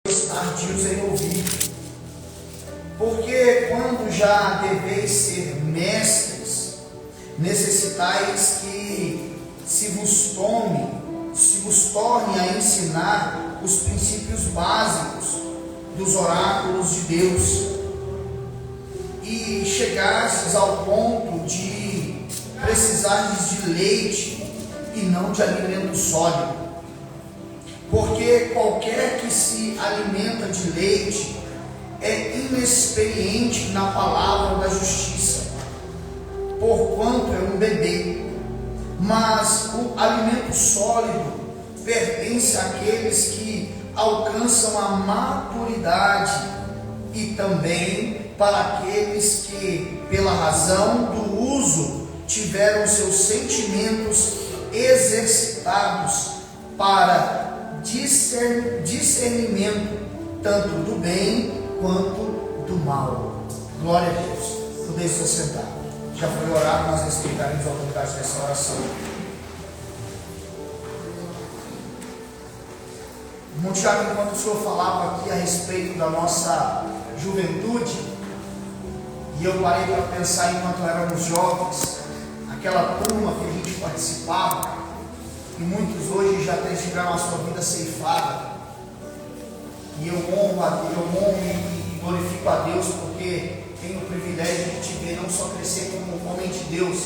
tardios em ouvir, porque quando já deveis ser mestres, necessitais que se vos torne a ensinar os princípios básicos dos oráculos de Deus, e chegastes ao ponto de precisardes de leite e não de alimento sólido. Porque qualquer que se alimenta de leite é inexperiente na palavra da justiça, porquanto é um bebê. Mas o alimento sólido pertence àqueles que alcançam a maturidade, e também para aqueles que, pela razão do uso, tiveram seus sentimentos exercitados para discernimento, tanto do bem quanto do mal. Glória a Deus. Podeis se sentar. Já foi orado, nós respeitaremos a autoridade dessa oração. Irmão Tiago, enquanto o senhor falava aqui a respeito da nossa juventude, e eu parei para pensar enquanto éramos jovens, aquela turma que a gente participava, e muitos hoje já tiveram a sua vida ceifada, e eu honro e glorifico a Deus, porque tenho o privilégio de te ver não só crescer como um homem de Deus,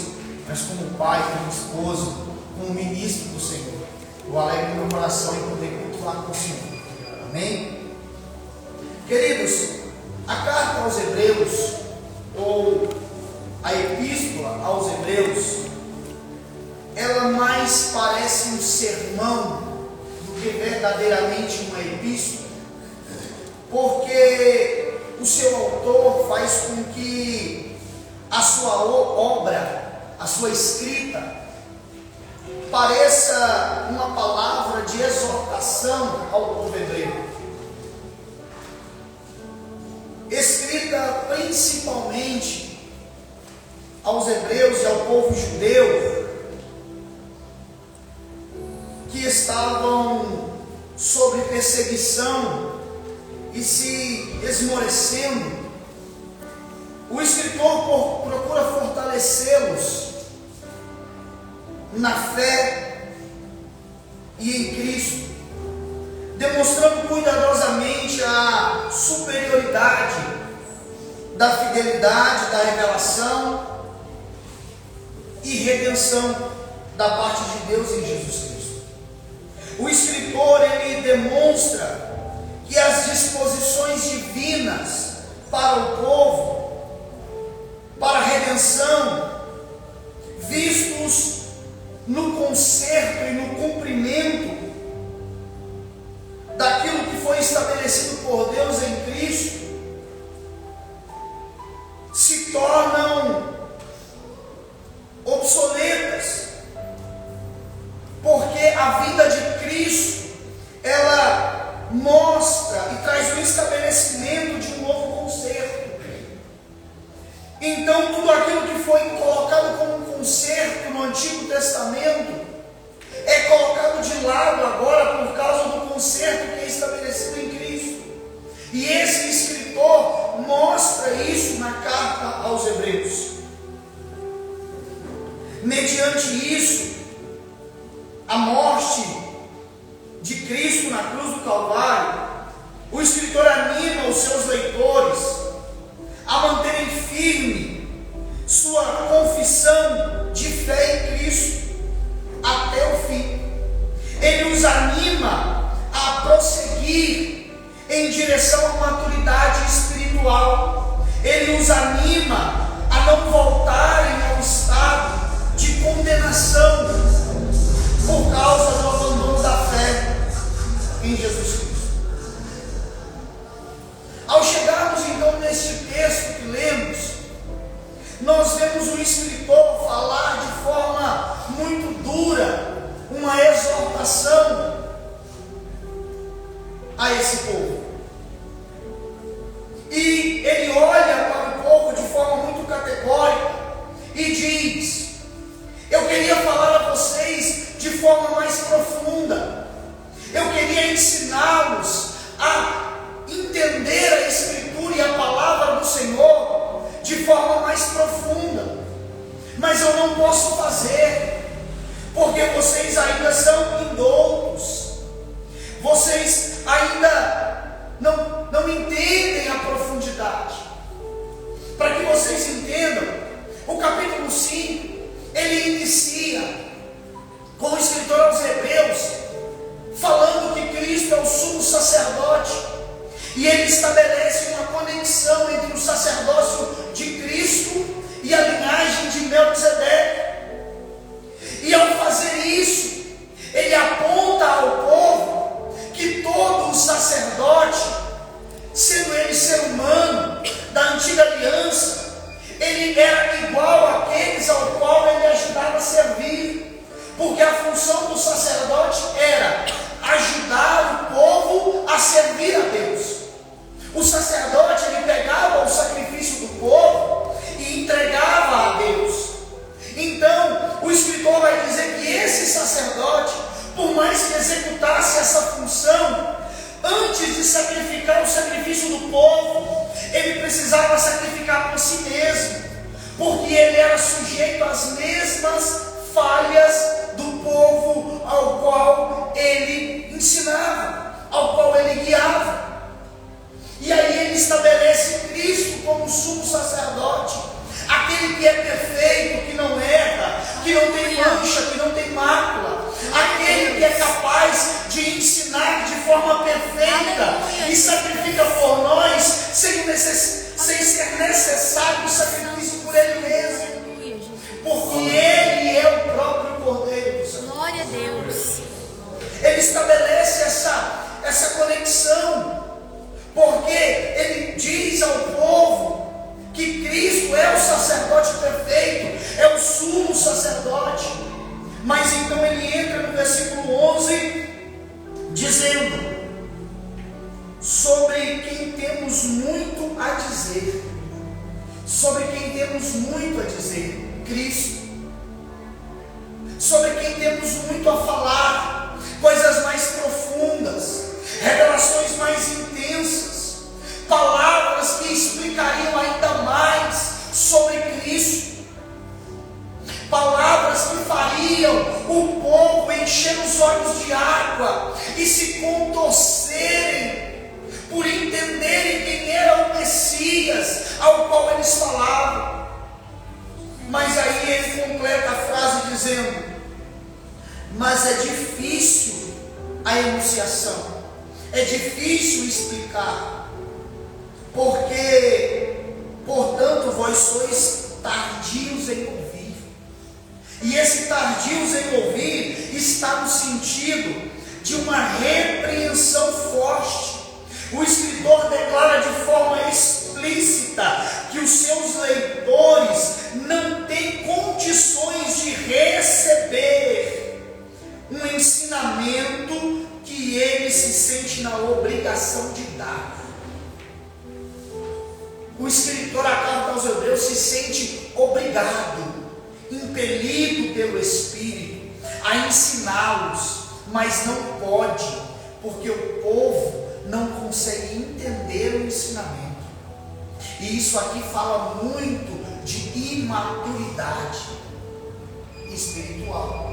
mas como pai, como esposo, como ministro do Senhor. Eu alegro meu coração em poder cultuar com o Senhor. Amém? Queridos, a carta aos Hebreus, ou a epístola aos Hebreus, ela mais parece um sermão do que verdadeiramente uma epístola, porque o seu autor faz com que a sua obra, a sua escrita, pareça uma palavra de exortação ao povo hebreu, escrita principalmente aos hebreus e ao povo judeu, que estavam sob perseguição e se esmorecendo. O escritor procura fortalecê-los na fé e em Cristo, demonstrando cuidadosamente a superioridade da fidelidade, da revelação e redenção da parte de Deus em Jesus Cristo. O escritor, ele demonstra que as disposições divinas para o povo, para a redenção, vistos no conserto e no cumprimento daquilo que foi estabelecido por Deus em Cristo, se tornam obsoletas, porque a vida de Cristo, ela mostra e traz o estabelecimento de um novo conserto. Então, tudo aquilo que foi colocado como um conserto no Antigo Testamento é colocado de lado agora por causa do conserto que é estabelecido em Cristo. E esse escritor mostra isso na carta aos Hebreus. Mediante isso, a morte de Cristo na cruz do Calvário, o escritor anima os seus leitores a manterem firme sua confissão de fé em Cristo até o fim. Ele os anima a prosseguir em direção à maturidade espiritual. Ele os anima a não voltarem ao estado de condenação por causa do abandono da fé em Jesus Cristo. Ao chegarmos então neste texto que lemos, nós vemos o escritor falar de forma muito dura, uma exortação a esse povo. E ele olha para o povo de forma muito categórica e diz: eu queria falar a vocês de forma mais profunda, eu queria ensiná-los a não entendem a profundidade. Para que vocês entendam, o capítulo 5, ele inicia com o escritor aos Hebreus, falando que Cristo é o sumo sacerdote, e ele estabelece uma conexão entre o sacerdócio de Cristo e a linhagem de Melquisedeque. E ao fazer isso, ele aponta ao povo que todo o sacerdote, sendo ele ser humano da antiga aliança, ele era igual àqueles ao qual ele ajudava a servir, porque a função do sacerdote era ajudar o povo a servir a Deus. O sacerdote, ele pegava o sacrifício do povo e entregava a Deus. Então, o escritor vai dizer que esse sacerdote, por mais que executasse essa função, antes de sacrificar o sacrifício do povo, ele precisava sacrificar por si mesmo, porque ele era sujeito às mesmas falhas do povo ao qual ele ensinava, ao qual ele guiava. E aí ele estabelece Cristo como sumo sacerdote, aquele que é perfeito, que não erra, que não tem mancha, que não tem mácula, aquele que é capaz de ensinar de forma perfeita e sacrifica por nós sem ser necessário o sacrifício por ele mesmo, porque ele é o próprio Cordeiro do Senhor. Glória a Deus. Ele estabelece essa conexão, porque ele diz ao povo que Cristo é o sacerdote perfeito, é o sumo sacerdote. Mas então ele entra no versículo 11, dizendo sobre quem temos muito a dizer, sobre quem temos muito a dizer, Cristo, sobre quem temos muito a falar, coisas mais profundas, revelações mais intensas, palavras que explicariam ainda mais sobre Cristo, palavras que fariam o povo encher os olhos de água e se contorcerem por entenderem quem era o Messias ao qual eles falavam. Mas aí ele completa a frase dizendo: mas é difícil a enunciação, é difícil explicar, porque, portanto, vós sois tardios em ouvir. E esse tardios em ouvir está no sentido de uma repreensão forte. O escritor declara de forma explícita que os seus leitores não têm condições de receber um ensinamento que ele se sente na obrigação de dar. O escritor à carta aos Hebreus se sente obrigado, impelido pelo Espírito a ensiná-los, mas não pode, porque o povo não consegue entender o ensinamento. E isso aqui fala muito de imaturidade espiritual,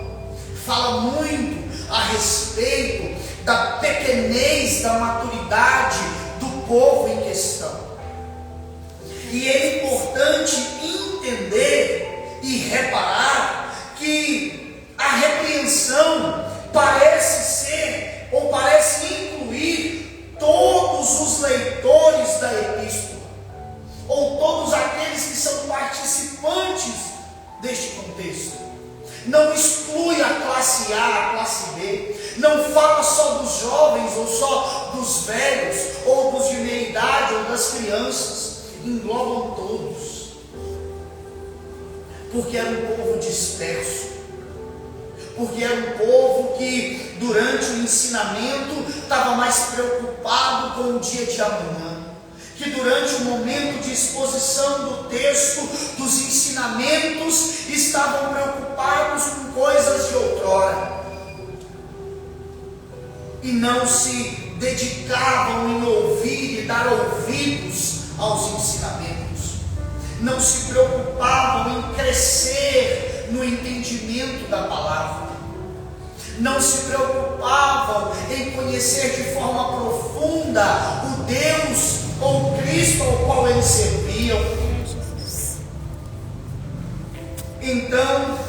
fala muito a respeito da pequenez, da maturidade do povo em questão. E é importante entender e reparar que a repreensão parece ser, ou parece incluir todos os leitores da epístola, ou todos aqueles que são participantes deste contexto. Não exclui a classe A, a classe B, não fala só dos jovens, ou só dos velhos, ou dos de meia idade, ou das crianças, englobam todos, porque era um povo disperso, porque era um povo que durante o ensinamento estava mais preocupado com o dia de amanhã, que durante o momento de exposição do texto, dos ensinamentos, estavam preocupados com coisas de outrora, e não se dedicavam em ouvir e dar ouvidos aos ensinamentos, não se preocupavam em crescer no entendimento da palavra, não se preocupavam em conhecer de forma profunda o Deus ou Cristo ao qual eles serviam. Então,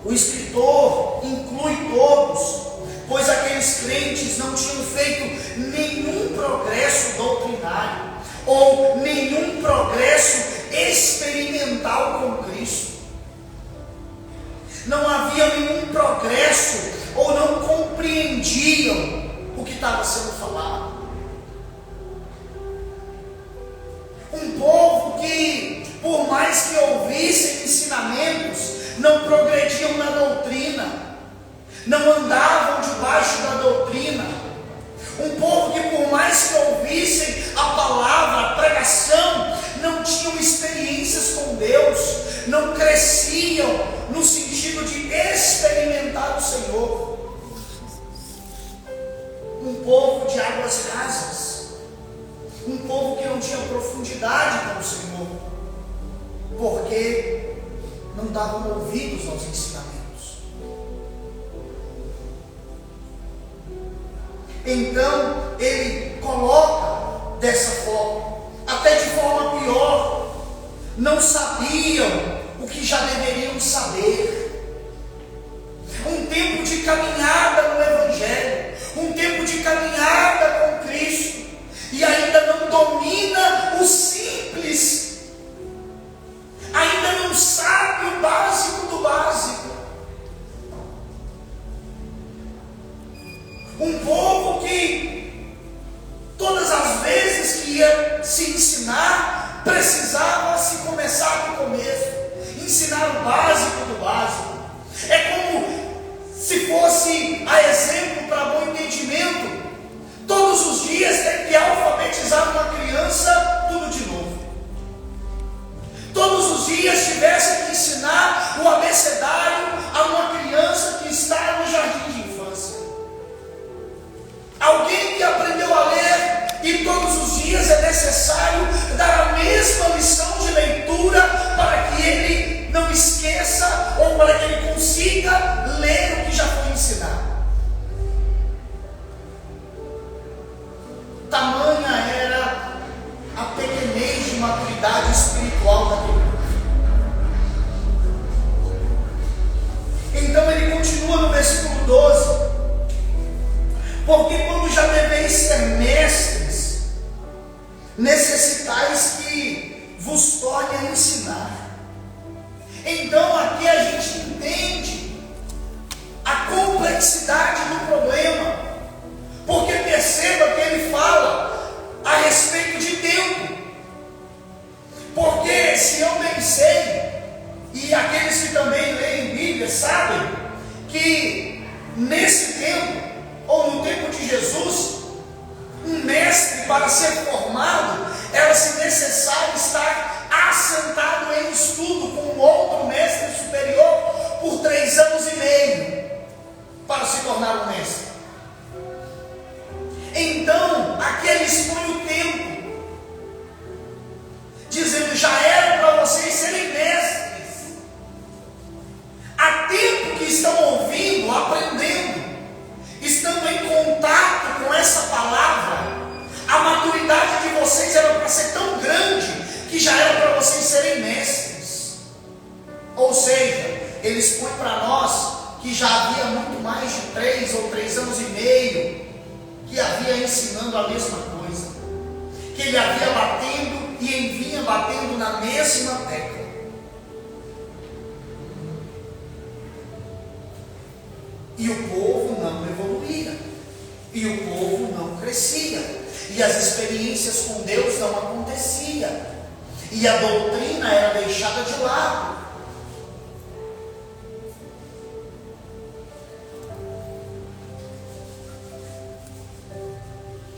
o escritor inclui todos, pois aqueles crentes não tinham feito nenhum progresso doutrinário ou nenhum progresso experimental com Cristo. Não havia nenhum progresso ou não compreendiam o que estava sendo falado. Um povo que, por mais que ouvissem ensinamentos, não progrediam na doutrina, não andavam debaixo da doutrina. Um povo que, por mais que ouvissem a palavra, a pregação, não tinham experiências com Deus, não cresciam no sentido de experimentar o Senhor. Um povo de águas rasas, um povo que não tinha profundidade com o Senhor, porque não davam ouvidos aos ensinamentos. Então ele coloca dessa forma, até de forma pior, não sabiam o que já deveriam saber. Um tempo de caminhada no Evangelho, um tempo de caminhada com Cristo, e ainda não domina o simples, ainda não sabe o básico do básico. Um povo que todas as vezes que ia se ensinar, precisava se começar do começo, ensinar o básico do básico. É como se fosse, a exemplo para bom entendimento, todos os dias ter que alfabetizar uma criança tudo de novo. Todos os dias tivesse que ensinar o abecedário a uma criança que está no jardim de infância. Alguém que aprendeu a ler e todos os dias é necessário dar a mesma lição de leitura para que ele não esqueça ou para que ele consiga ler o que já foi ensinado. Tamanha era a pequenez de maturidade espiritual daquele povo. Então ele continua no versículo 12: porque quando já deveis ser mestres, necessitais que vos torne a ensinar. Então aqui a gente entende a complexidade do problema, porque perceba que ele fala a respeito de tempo. Porque se eu bem sei, e aqueles que também leem Bíblia sabem, que nesse tempo, ou no tempo de Jesus, um mestre, para ser formado, era-se necessário estar assentado em estudo com um outro mestre superior por 3 anos e meio, para se tornar um mestre. Então, aqui ele expõe o tempo, dizendo: já era para vocês serem mestres. Há tempo que estão ouvindo, aprendendo, estando em contato com essa palavra. A maturidade de vocês era para ser tão grande que já era para vocês serem mestres. Ou seja, ele expõe para nós que já havia muito mais de 3 ou 3 anos e meio que havia ensinando a mesma coisa, que ele havia batendo e vinha batendo na mesma tecla. E o povo não evoluía, e o povo não crescia, e as experiências com Deus não aconteciam, e a doutrina era deixada de lado.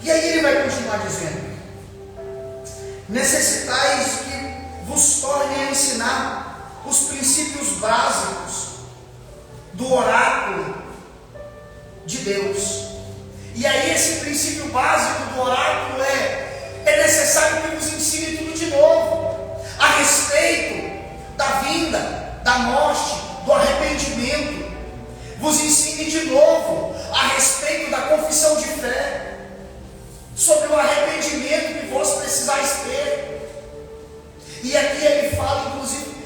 E aí ele vai continuar dizendo: necessitais que vos torne a ensinar os princípios básicos do oráculo de Deus. E aí esse princípio básico do oráculo é necessário que vos ensine tudo de novo, a respeito da vinda, da morte, do arrependimento. Vos ensine de novo a respeito da confissão de fé, sobre o arrependimento que vós precisais ter. E aqui ele fala, inclusive,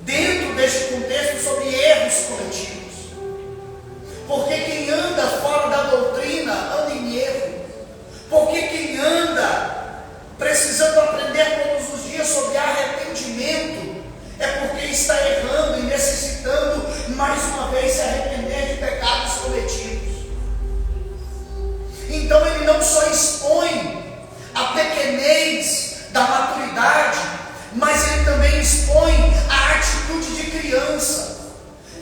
dentro deste contexto, sobre erros cometidos. Porque quem anda fora da doutrina anda em erro. Porque quem anda precisando aprender todos os dias sobre arrependimento é porque está errando e necessitando mais uma vez se arrepender de pecados cometidos. Então ele não só expõe a pequenez da maturidade, mas ele também expõe a atitude de criança,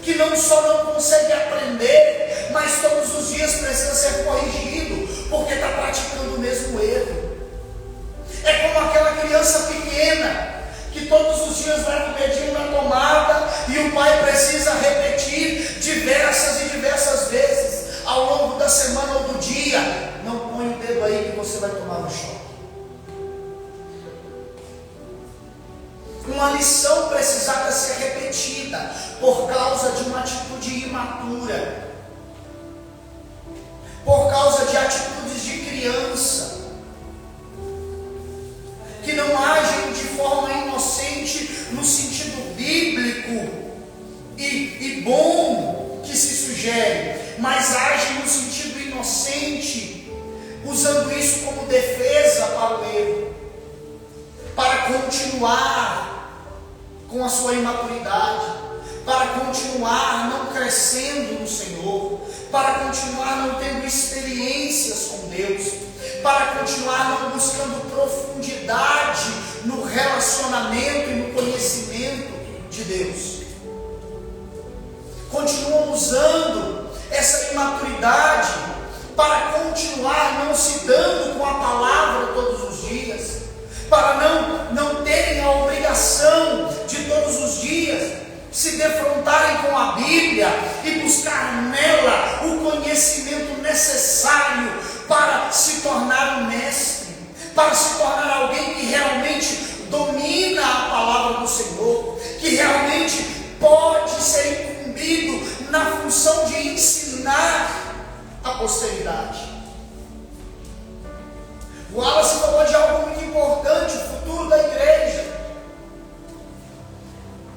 que não só não consegue aprender, mas todos os dias precisa ser corrigido, porque está praticando o mesmo erro. É como aquela criança pequena, que todos os dias vai com o dedinho na tomada, e o pai precisa repetir diversas e diversas vezes, ao longo da semana ou do dia: não põe o dedo aí que você vai tomar um choque. Uma lição precisava ser repetida por causa de uma atitude imatura, por causa de atitudes de criança, que não agem de forma inocente no sentido bíblico e bom que se sugere, mas agem no sentido inocente, usando isso como defesa para o erro, para continuar com a sua imaturidade, para continuar não crescendo no Senhor, para continuar não tendo experiências com Deus, para continuar não buscando profundidade no relacionamento e no conhecimento de Deus. Continuam usando essa imaturidade para continuar não se dando com a palavra todos os dias, para não terem a obrigação de todos os dias se defrontarem com a Bíblia e buscar nela o conhecimento necessário para se tornar um mestre, para se tornar alguém que realmente domina a palavra do Senhor, que realmente pode ser incumbido na função de ensinar a posteridade. O Wallace falou de algo muito importante: o futuro da igreja.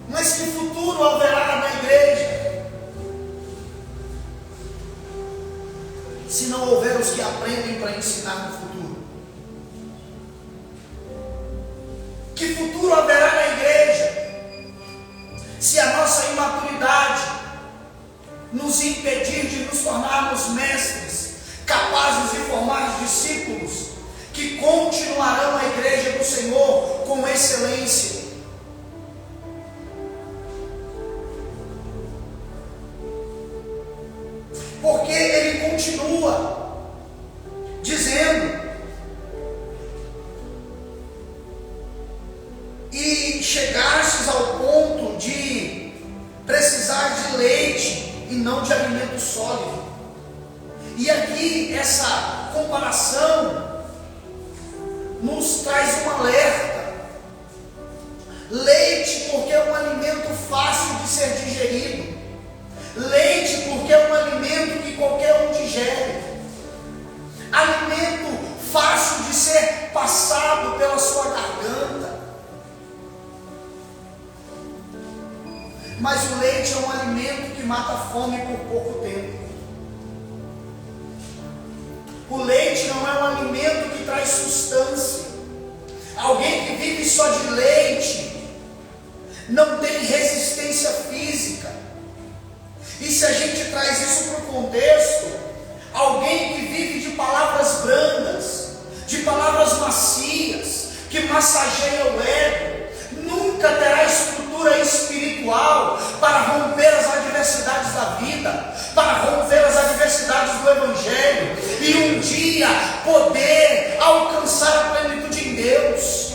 Mas que futuro haverá na igreja se não houver os que aprendem para ensinar no futuro? Que futuro haverá na igreja se a nossa imaturidade nos impedir de nos tornarmos mestres, capazes de formar discípulos que continuarão a igreja do Senhor com excelência? Porque ele continua dizendo: e chegastes ao ponto de precisar de leite e não de alimento sólido. E aqui essa comparação nos traz um alerta. Leite porque é um alimento fácil de ser digerido. Leite porque é um alimento que qualquer um digere. Alimento fácil de ser passado pela sua garganta. Mas o leite é um alimento que mata a fome por pouco tempo. O leite não é um alimento que traz sustância. Alguém que vive só de leite não tem resistência física. E se a gente traz isso para o contexto, alguém que vive de palavras brandas, de palavras macias, que massageia o ego, nunca terá estrutura espiritual para romper as adversidades da vida, para romper as adversidades do Evangelho, e um dia poder alcançar a plenitude em Deus.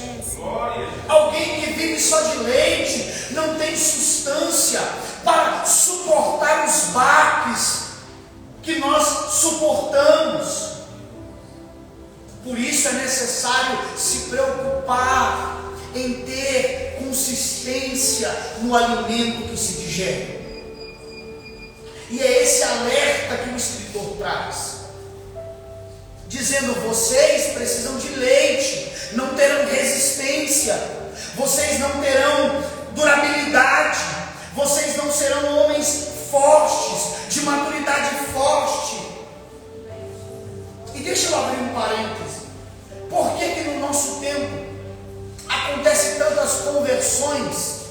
Alguém que vive só de leite não tem substância para suportar os baques que nós suportamos. Por isso é necessário se preocupar em ter consistência no alimento que se digere. E é esse alerta que o escritor traz. dizendo: vocês precisam de leite, não terão resistência, vocês não terão durabilidade, vocês não serão homens fortes, de maturidade forte. E deixa eu abrir um parêntese. Por que no nosso tempo acontecem tantas conversões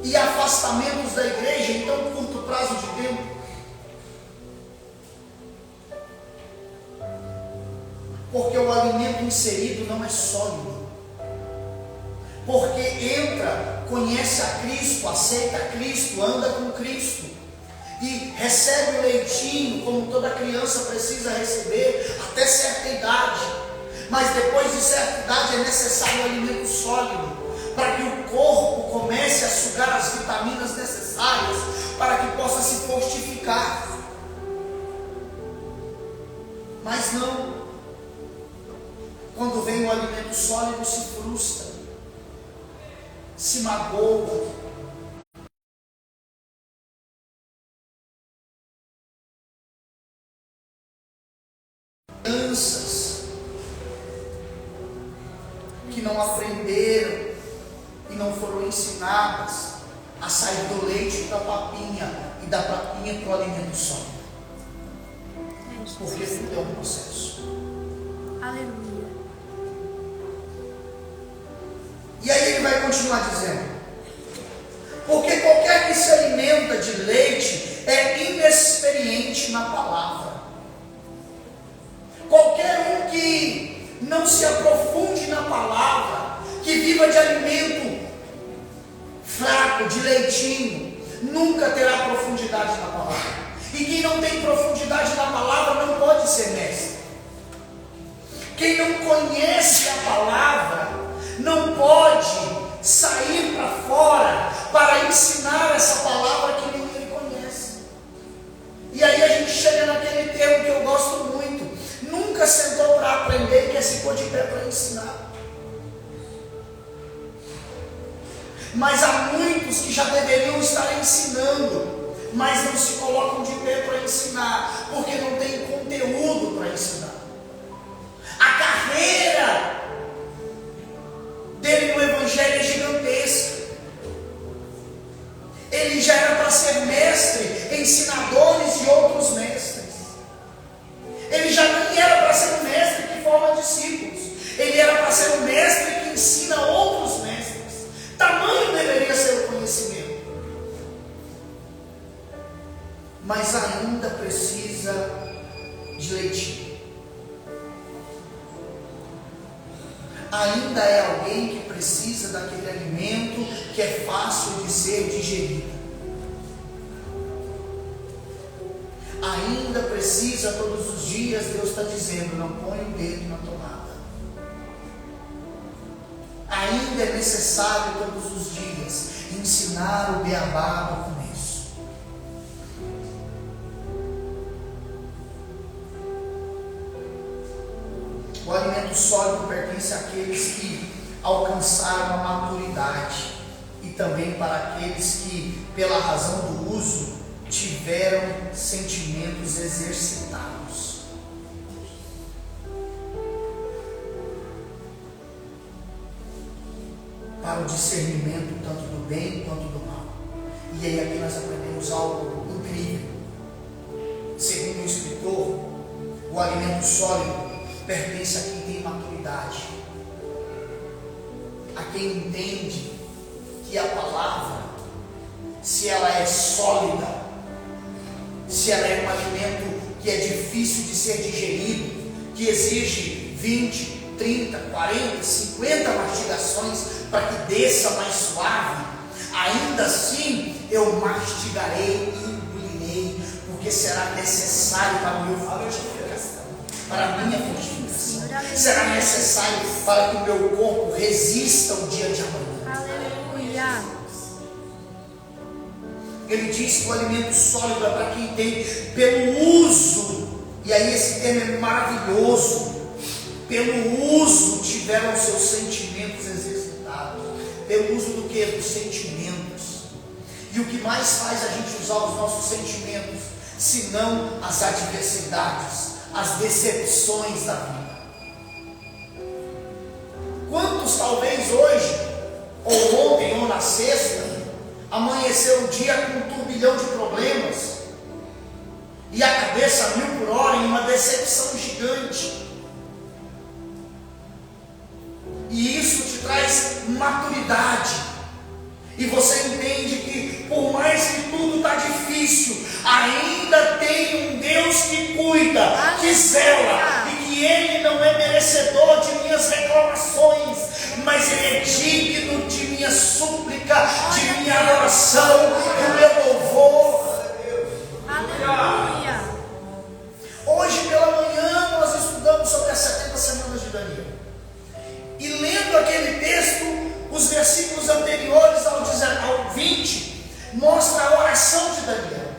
e afastamentos da igreja em tão curto prazo de tempo? Porque o alimento inserido não é sólido. Porque entra, conhece a Cristo, aceita Cristo, anda com Cristo e recebe o leitinho como toda criança precisa receber até certa idade. Mas depois de certa idade é necessário um alimento sólido para que o corpo comece a sugar as vitaminas necessárias para que possa se fortificar. Mas não. Quando vem o alimento sólido, se frustra, se magoa, crianças que não aprenderam e não foram ensinadas a sair do leite da papinha e da papinha para o alimento sólido. Porque tudo é um processo. Aleluia. E aí ele vai continuar dizendo: porque qualquer que se alimenta de leite é inexperiente na palavra. Qualquer um que não se aprofunde na palavra, que viva de alimento fraco, de leitinho, nunca terá profundidade na palavra. E quem não tem profundidade na palavra não pode ser mestre. Quem não conhece a palavra não pode sair para fora para ensinar essa palavra que nem ele conhece. E aí a gente chega naquele termo que eu gosto muito: nunca sentou para aprender e quer se pôr de pé para ensinar. Mas há muitos que já deveriam estar ensinando, mas não se colocam de pé para ensinar, porque não tem conteúdo para ensinar. A carreira dele no Evangelho é gigantesca. Ele já era para ser mestre, ensinadores de outros mestres. Ele já nem era para ser um mestre que forma discípulos. Ele era para ser um mestre que ensina outros mestres. Tamanho deveria ser o conhecimento. Mas ainda precisa de leitinho. Ainda é alguém que precisa daquele alimento que é fácil de ser digerido. Ainda precisa todos os dias, Deus está dizendo: não põe o dedo na tomada. Ainda é necessário todos os dias ensinar o beabá do começo. O alimento sólido pertence àqueles que alcançaram a maturidade e também para aqueles que, pela razão do uso, tiveram sentimentos exercitados. Para o discernimento tanto do bem quanto do mal. E aí aqui nós aprendemos algo incrível. Segundo o escritor, o alimento sólido pertence a quem tem maturidade, a quem entende que a palavra, se ela é sólida, se ela é um alimento que é difícil de ser digerido, que exige 20, 30, 40, 50 mastigações para que desça mais suave, ainda assim eu mastigarei e engolirei, porque será necessário para o meu fortificação, para a minha fortificação. Será necessário para que o meu corpo resista o dia de amanhã. Aleluia. Ele diz que o alimento sólido é para quem tem pelo uso, e aí esse termo é maravilhoso, pelo uso tiveram seus sentimentos exercitados. Pelo uso do que? Dos sentimentos. E o que mais faz a gente usar os nossos sentimentos, senão as adversidades, as decepções da vida. Quantos talvez hoje, ou ontem, ou na sexta, amanheceu o dia com um turbilhão de problemas, e a cabeça a 1000 por hora em uma decepção gigante. E isso te traz maturidade. E você entende que por mais que tudo está difícil, ainda tem um Deus que cuida, que zela, e que Ele não é merecedor de minhas reclamações, mas Ele é digno de minha súplica, de minha oração, do meu louvor. Aleluia. Hoje pela manhã nós estudamos sobre as 70 semanas de Daniel. E lendo aquele texto, os versículos anteriores ao 20, mostra a oração de Daniel.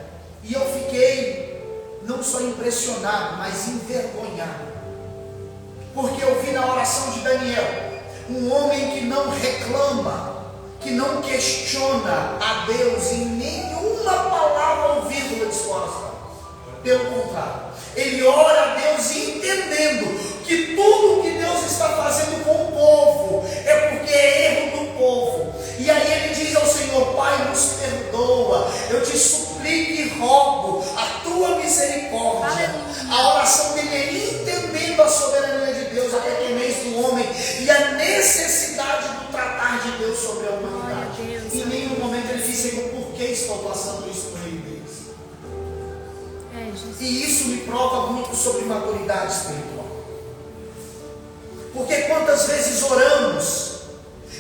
E eu fiquei não só impressionado, mas envergonhado. Porque eu vi na oração de Daniel um homem que não reclama, que não questiona a Deus em nenhuma palavra ou vírgula de sua oração. Pelo contrário, ele ora a Deus entendendo que tudo que Deus está fazendo com o povo é porque é erro do povo. E aí ele diz ao Senhor: Pai, nos perdoa, eu te suplico e rogo a tua misericórdia. Aleluia. A oração dele é entendendo a soberania de Deus, a pequenez do homem e a necessidade do tratar de Deus sobre a humanidade. Em nenhum momento ele diz: Senhor, por que estou passando isso no meio deles? E isso me prova muito sobre maturidade espiritual. Porque quantas vezes oramos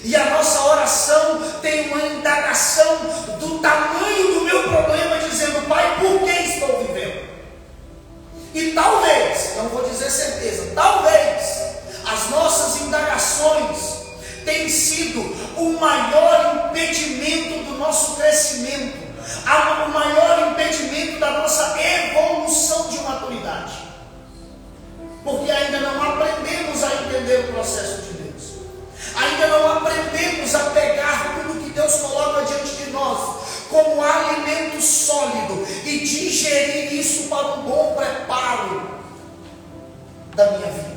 e a nossa oração tem uma indagação do tamanho do meu problema, dizendo: Pai, por que estou vivendo? E talvez, não vou dizer certeza, talvez as nossas indagações tenham sido o maior impedimento do nosso crescimento, o maior impedimento da nossa evolução de maturidade. Porque ainda não aprendemos a entender o processo de Deus. Ainda não aprendemos a pegar tudo que Deus coloca diante de nós como alimento sólido e digerir isso para um bom preparo da minha vida.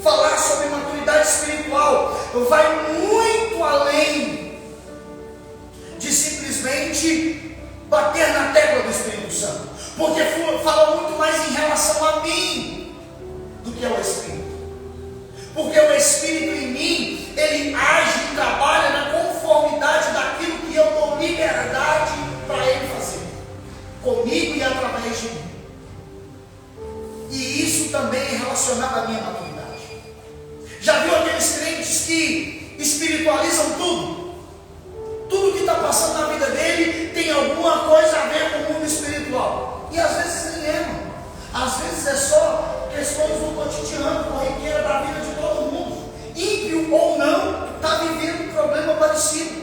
Falar sobre maturidade espiritual vai muito além de simplesmente bater na tecla do Espírito Santo, porque fala muito mais em relação a mim do que ao Espírito. Porque o Espírito em mim, ele age e trabalha na conformidade daquilo que eu dou liberdade para ele fazer comigo e através de mim. E isso também é relacionado à minha maturidade. Já viu aqueles crentes que espiritualizam tudo? Tudo que está passando na vida dele tem alguma coisa a ver com o mundo espiritual. E às vezes nem é, mano. Às vezes é só questões do cotidiano, corriqueira da vida de todo mundo. Ímpio ou não, está vivendo um problema parecido.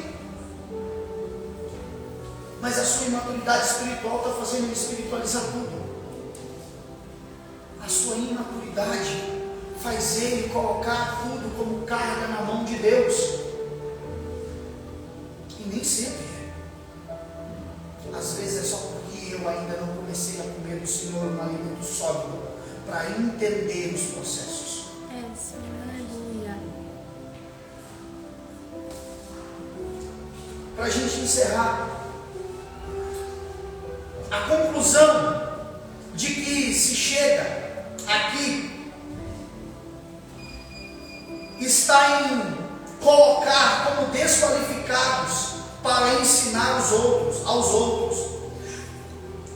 Mas a sua imaturidade espiritual está fazendo ele espiritualizar tudo. A sua imaturidade faz ele colocar tudo como carga na mão de Deus. E nem sempre é. Às vezes é só porque eu ainda não comecei a comer do Senhor um alimento sólido para entender os processos. Aleluia. Para a gente encerrar, a conclusão de que se chega aqui está em colocar como desqualificados para ensinar aos outros,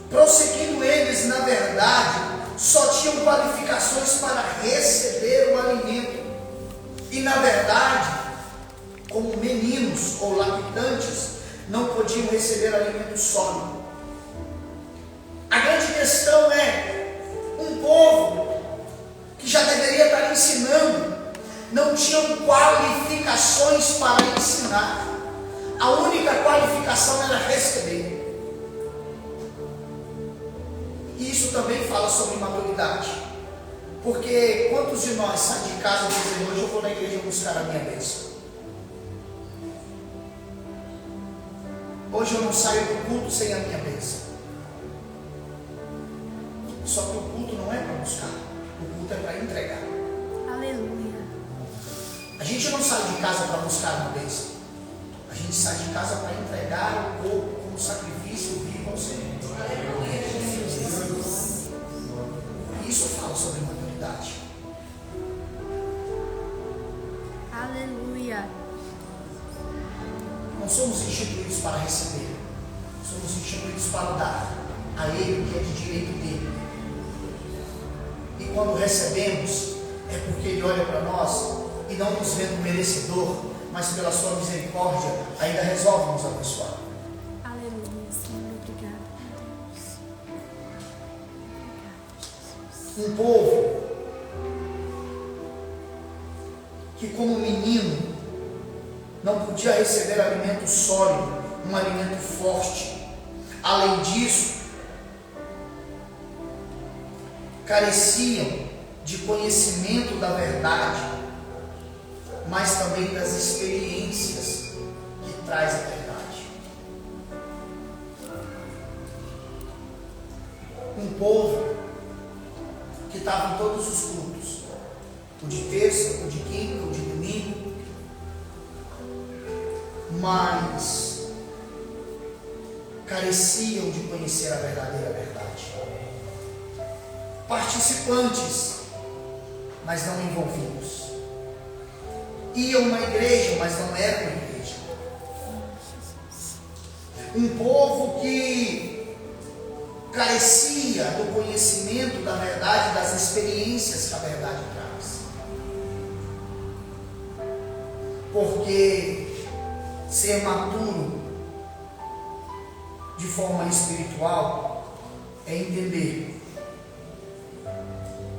prosseguindo eles, na verdade, só tinham qualificações para receber o alimento, e na verdade, como meninos ou lactantes, não podiam receber alimento sólido. A grande questão é, um povo que já deveria estar ensinando, não tinham qualificações para ensinar. A única qualificação era receber. E isso também fala sobre maturidade. Porque quantos de nós saem de casa e dizem: hoje eu vou na igreja buscar a minha bênção? Hoje eu não saio do culto sem a minha bênção. Só que o culto não é para buscar, o culto é para entregar. Aleluia. A gente não sai de casa para buscar uma bênção. A gente sai de casa para entregar o corpo como sacrifício vivo ao Senhor. Isso fala sobre maturidade. Aleluia. Não somos instituídos para receber, somos instituídos para dar a Ele o que é de direito dele. E quando recebemos, é porque Ele olha para nós e não nos vendo merecedor, mas pela sua misericórdia, ainda resolve nos abençoar. Aleluia, Senhor, obrigada. Um povo que, como menino, não podia receber alimento sólido, um alimento forte. Além disso, careciam de conhecimento da verdade, mas também das experiências que traz a verdade. Um povo que estava em todos os cultos, o de terça, o de quinta, o de domingo, mas careciam de conhecer a verdadeira verdade. Participantes, mas não envolvidos. Iam na igreja, mas não eram igreja. Um povo que carecia do conhecimento da verdade, das experiências que a verdade traz. Porque ser maturo de forma espiritual é entender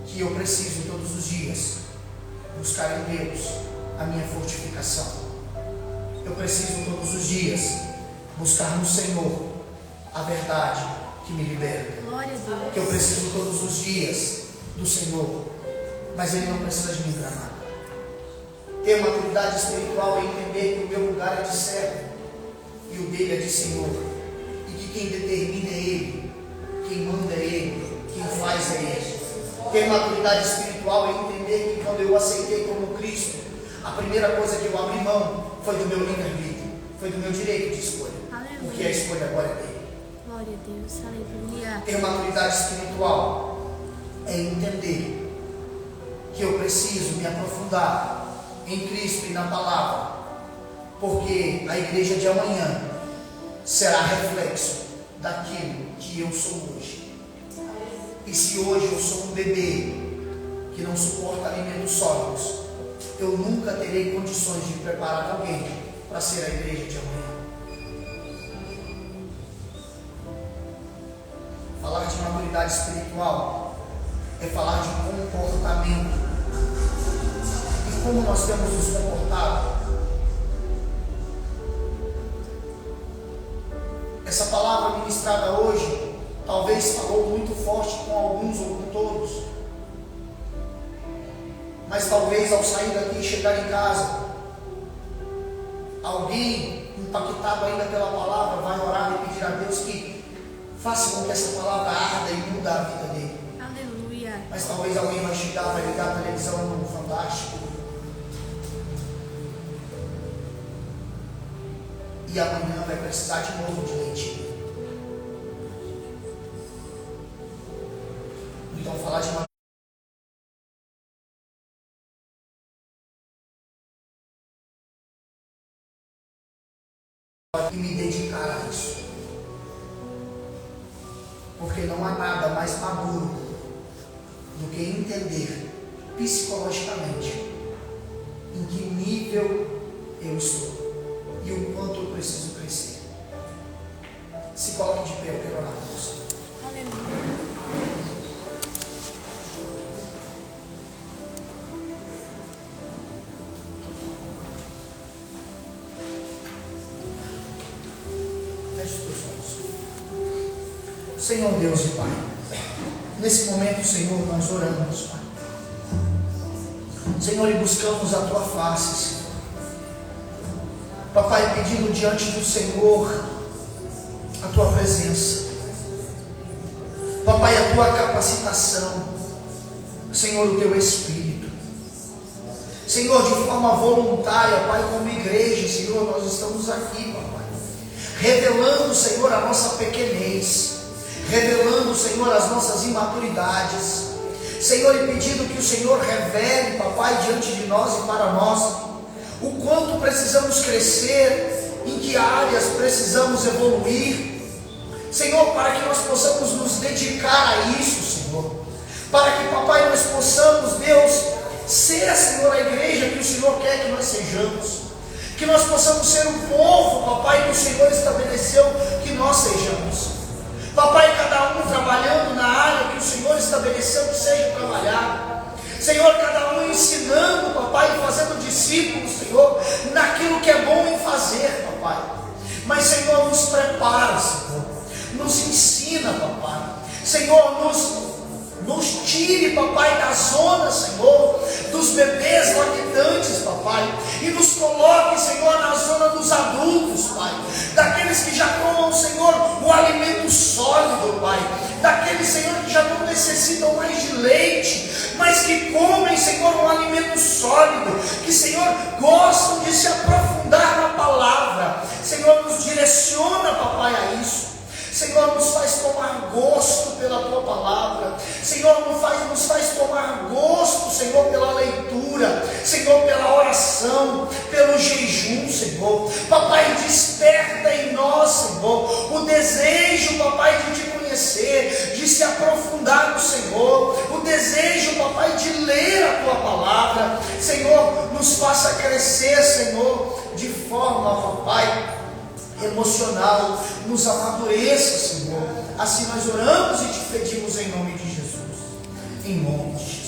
que eu preciso todos os dias buscar em Deus a minha fortificação. Eu preciso todos os dias buscar no Senhor a verdade que me liberta. Glória a Deus. Que eu preciso todos os dias do Senhor, mas Ele não precisa de mim para nada. Ter maturidade espiritual é entender que o meu lugar é de servo e o dele é de Senhor, e que quem determina é Ele, quem manda é Ele, quem faz é Ele. Ter maturidade espiritual é entender que quando eu aceitei como Cristo, a primeira coisa que eu abri mão foi do meu livre-arbítrio, foi do meu direito de escolha. Aleluia. Porque a escolha agora é dele. Glória a Deus. Aleluia. Ter maturidade espiritual é entender que eu preciso me aprofundar em Cristo e na palavra, porque a igreja de amanhã será reflexo daquilo que eu sou hoje. E se hoje eu sou um bebê que não suporta alimentos sólidos, eu nunca terei condições de preparar alguém para ser a igreja de amanhã. Falar de maturidade espiritual é falar de comportamento. E como nós temos nos comportado? Essa palavra ministrada hoje talvez falou muito forte com alguns ou com todos, mas talvez ao sair daqui e chegar em casa, alguém impactado ainda pela palavra vai orar e pedir a Deus que faça com que essa palavra arda e muda a vida dele. Aleluia. Mas talvez alguém vai chegar, vai ligar a televisão no Fantástico e amanhã vai precisar de novo de leite. Então falar de uma e me dedicar a isso, porque não há nada mais maduro do que entender psicologicamente em que nível eu estou e o quanto eu preciso crescer. Se coloque de pé, eu quero orar por você. Aleluia. Feche os teus olhos. Senhor Deus e Pai, nesse momento, Senhor, nós oramos, Pai. Senhor, e buscamos a Tua face, Senhor. Papai, pedindo diante do Senhor a tua presença, papai, a tua capacitação, Senhor, o teu Espírito, Senhor, de forma voluntária, Pai, como igreja, Senhor, nós estamos aqui, papai, revelando, Senhor, a nossa pequenez, revelando, Senhor, as nossas imaturidades, Senhor, e pedindo que o Senhor revele, papai, diante de nós e para nós, o quanto precisamos crescer, em que áreas precisamos evoluir, Senhor, para que nós possamos nos dedicar a isso, Senhor, para que, papai, nós possamos, Deus, ser, Senhor, a igreja que o Senhor quer que nós sejamos, que nós possamos ser o povo, papai, que o Senhor estabeleceu que nós sejamos, papai, cada um trabalhando na área que o Senhor estabeleceu que seja trabalhar, Senhor, cada um ensinando, papai, fazendo discípulos, Senhor, naquilo que é bom em fazer, papai, mas, Senhor, nos prepara, Senhor, nos ensina, papai, Senhor, nos tire, papai, da zona, Senhor, dos bebês lactantes, papai, e nos coloque, Senhor, na zona dos adultos, Pai, daqueles que já tomam, Senhor, o alimento sólido, Pai, daqueles, Senhor, que já não necessitam mais de leite, mas que comem, Senhor, um alimento sólido, que, Senhor, gostam de se aprofundar na palavra, Senhor, nos direciona, papai, a isso. Senhor, nos faz tomar gosto pela Tua palavra, Senhor, nos faz tomar gosto, Senhor, pela leitura, Senhor, pela oração, pelo jejum, Senhor, papai, desperta em nós, Senhor, o desejo, papai, de Te conhecer, de se aprofundar no Senhor, o desejo, papai, de ler a Tua palavra, Senhor, nos faça crescer, Senhor, de forma, papai, emocional, nos amadureça, Senhor. Assim nós oramos e Te pedimos em nome de Jesus, em nome de Jesus.